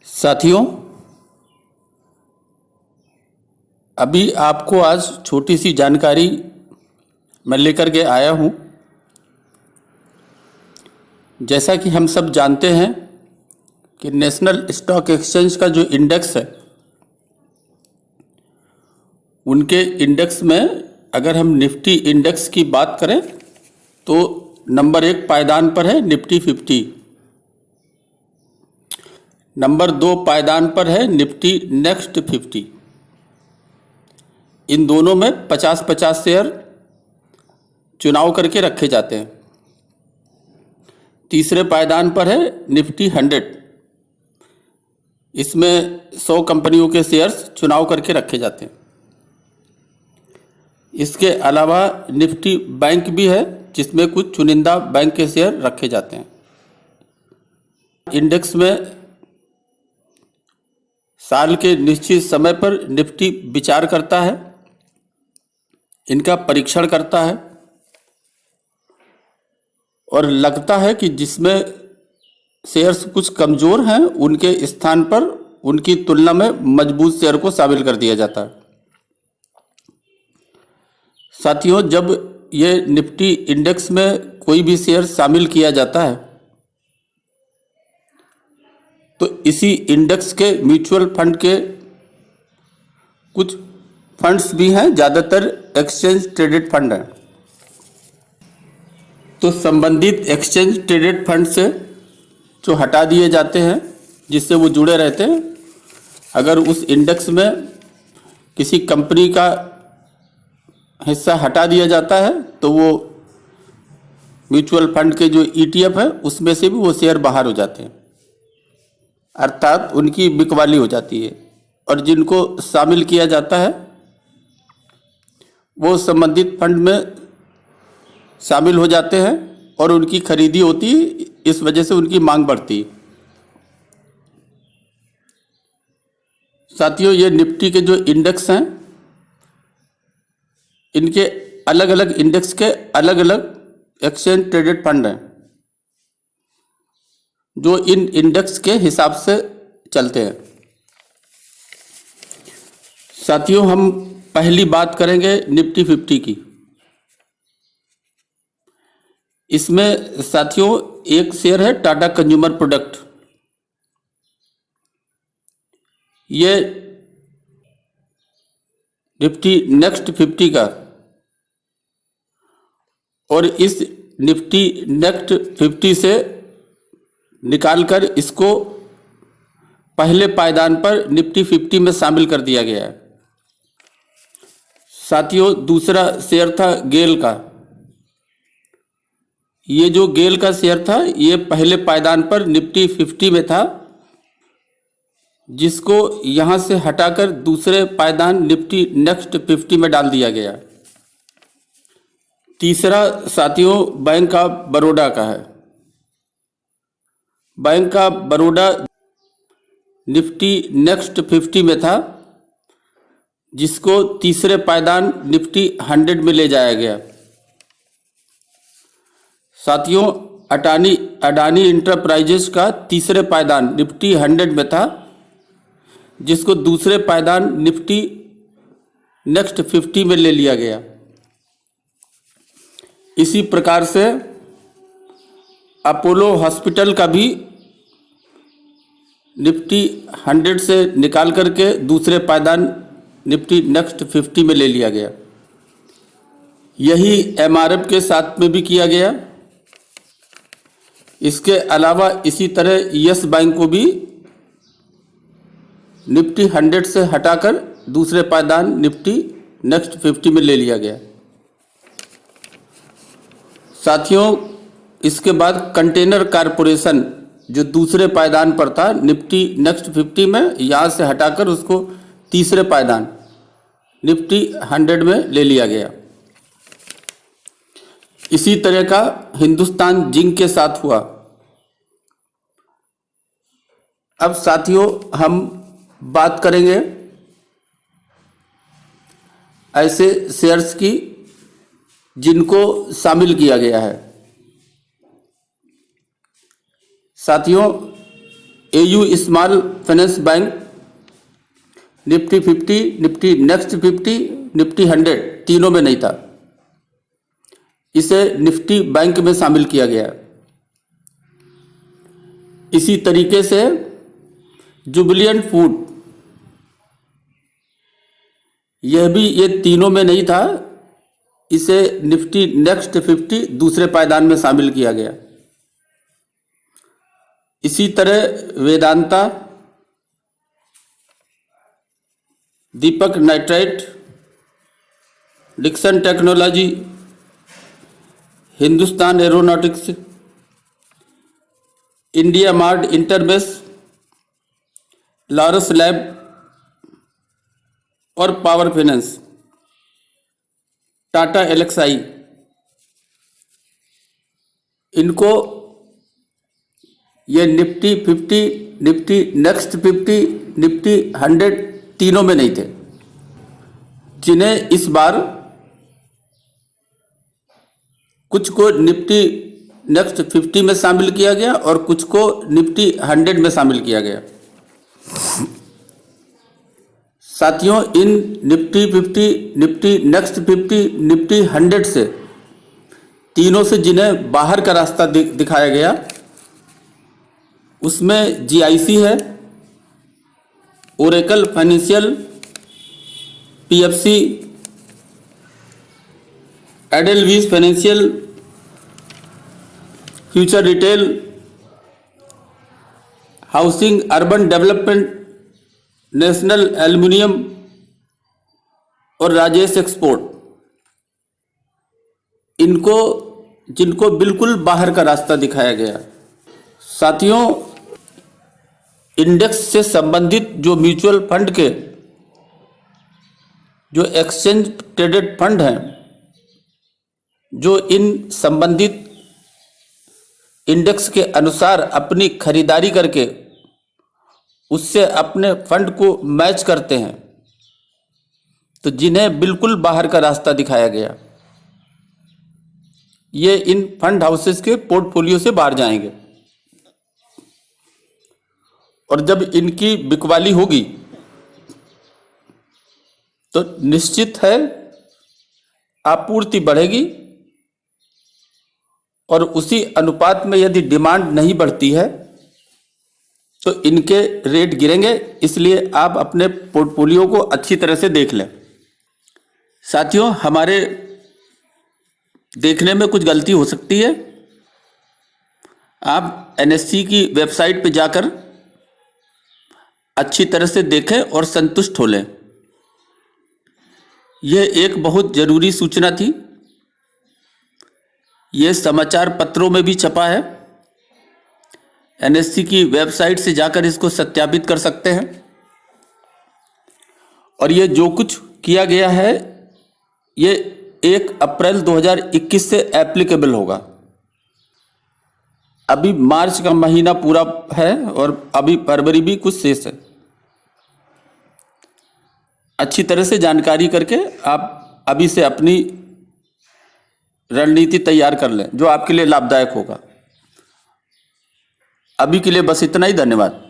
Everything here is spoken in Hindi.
साथियों, अभी आपको आज छोटी सी जानकारी मैं लेकर के आया हूँ। जैसा कि हम सब जानते हैं कि नेशनल स्टॉक एक्सचेंज का जो इंडेक्स है, उनके इंडेक्स में अगर हम निफ्टी इंडेक्स की बात करें तो नंबर 1 पायदान पर है निफ्टी 50, नंबर 2 पायदान पर है निफ्टी नेक्स्ट 50। इन दोनों में 50-50 शेयर चुनाव करके रखे जाते हैं। तीसरे पायदान पर है निफ्टी 100, इसमें 100 कंपनियों के शेयर्स चुनाव करके रखे जाते हैं। इसके अलावा निफ्टी बैंक भी है, जिसमें कुछ चुनिंदा बैंक के शेयर रखे जाते हैं। इंडेक्स में साल के निश्चित समय पर निफ्टी विचार करता है, इनका परीक्षण करता है और लगता है कि जिसमें शेयर्स कुछ कमज़ोर हैं उनके स्थान पर उनकी तुलना में मजबूत शेयर को शामिल कर दिया जाता है। साथियों, जब ये निफ्टी इंडेक्स में कोई भी शेयर शामिल किया जाता है तो इसी इंडेक्स के म्यूचुअल फंड के कुछ फंड्स भी हैं, ज़्यादातर एक्सचेंज ट्रेडेड फंड हैं। तो संबंधित एक्सचेंज ट्रेडेड फंड से जो हटा दिए जाते हैं, जिससे वो जुड़े रहते हैं, अगर उस इंडेक्स में किसी कंपनी का हिस्सा हटा दिया जाता है तो वो म्यूचुअल फंड के जो ETF है उसमें से भी वो शेयर बाहर हो जाते हैं, अर्थात उनकी बिकवाली हो जाती है। और जिनको शामिल किया जाता है वो संबंधित फंड में शामिल हो जाते हैं और उनकी खरीदी होती है, इस वजह से उनकी मांग बढ़ती है। साथियों, ये निफ्टी के जो इंडेक्स हैं, इनके अलग अलग इंडेक्स के अलग अलग एक्सचेंज ट्रेडेड फंड हैं जो इन इंडेक्स के हिसाब से चलते हैं। साथियों, हम पहली बात करेंगे निफ्टी 50 की। इसमें साथियों एक शेयर है टाटा कंज्यूमर प्रोडक्ट। ये निफ्टी नेक्स्ट 50 का, और इस निफ्टी नेक्स्ट 50 से निकालकर इसको पहले पायदान पर निफ्टी 50 में शामिल कर दिया गया है। साथियों, दूसरा शेयर था गेल का। ये जो गेल का शेयर था, ये पहले पायदान पर निफ्टी 50 में था, जिसको यहाँ से हटाकर दूसरे पायदान निफ्टी नेक्स्ट 50 में डाल दिया गया। तीसरा साथियों बैंक ऑफ बड़ौदा का है। Bank of Baroda Nifty next 50 में था, जिसको तीसरे पायदान निफ्टी 100 में ले जाया गया। साथियों, अडानी इंटरप्राइजेस का तीसरे पायदान निफ्टी 100 में था, जिसको दूसरे पायदान निफ्टी नेक्स्ट 50 में ले लिया गया। इसी प्रकार से अपोलो हॉस्पिटल का भी निफ्टी 100 से निकाल करके दूसरे पायदान निफ्टी नेक्स्ट 50 में ले लिया गया। यही MRF के साथ में भी किया गया। इसके अलावा इसी तरह यस बैंक को भी निफ्टी 100 से हटाकर दूसरे पायदान निफ्टी नेक्स्ट 50 में ले लिया गया। साथियों, इसके बाद कंटेनर कारपोरेशन जो दूसरे पायदान पर था निफ्टी नेक्स्ट 50 में, यहाँ से हटाकर उसको तीसरे पायदान निफ्टी 100 में ले लिया गया। इसी तरह का हिंदुस्तान जिंक के साथ हुआ। अब साथियों, हम बात करेंगे ऐसे शेयर्स की जिनको शामिल किया गया है। साथियों, AU small finance bank Nifty 50, Nifty next 50, Nifty 100 तीनों में नहीं था। इसे निफ्टी बैंक में शामिल किया गया। इसी तरीके से जुबिलिएंट फूड, यह भी ये तीनों में नहीं था, इसे निफ्टी नेक्स्ट 50 दूसरे पायदान में शामिल किया गया। इसी तरह Vedanta, Deepak Nitrite, Dixon Technology, Hindustan Aeronautics, India Mart Intermesh, Laurus Lab और पावर फाइनेंस, टाटा एलेक्साई, इनको ये निफ्टी 50, निफ्टी नेक्स्ट 50, निफ्टी 100 तीनों में नहीं थे, जिन्हें इस बार कुछ को निफ्टी नेक्स्ट 50 में शामिल किया गया और कुछ को निफ्टी 100 में शामिल किया गया। साथियों, इन निफ्टी 50, निफ्टी नेक्स्ट 50, निफ्टी 100 से तीनों से जिन्हें बाहर का रास्ता दिखाया गया, उसमें GIC है, Oracle Financial, PFC, Edelweiss Financial, Future Retail, Housing Urban Development, National Aluminium और राजेश एक्सपोर्ट, इनको जिनको बिल्कुल बाहर का रास्ता दिखाया गया। साथियों, इंडेक्स से संबंधित जो म्यूचुअल फंड के जो एक्सचेंज ट्रेडेड फंड हैं, जो इन संबंधित इंडेक्स के अनुसार अपनी खरीदारी करके उससे अपने फंड को मैच करते हैं, तो जिन्हें बिल्कुल बाहर का रास्ता दिखाया गया, ये इन फंड हाउसेस के पोर्टफोलियो से बाहर जाएंगे। और जब इनकी बिकवाली होगी तो निश्चित है आपूर्ति बढ़ेगी, और उसी अनुपात में यदि डिमांड नहीं बढ़ती है तो इनके रेट गिरेंगे। इसलिए आप अपने पोर्टफोलियो को अच्छी तरह से देख लें। साथियों, हमारे देखने में कुछ गलती हो सकती है। आप NSE की वेबसाइट पर जाकर अच्छी तरह से देखें और संतुष्ट हो लें। यह एक बहुत जरूरी सूचना थी। यह समाचार पत्रों में भी छपा है। NSE की वेबसाइट से जाकर इसको सत्यापित कर सकते हैं। और ये जो कुछ किया गया है, ये 1 अप्रैल 2021 से एप्लीकेबल होगा। अभी मार्च का महीना पूरा है और अभी फरवरी भी कुछ शेष है। अच्छी तरह से जानकारी करके आप अभी से अपनी रणनीति तैयार कर लें, जो आपके लिए लाभदायक होगा। अभी के लिए बस इतना ही। धन्यवाद।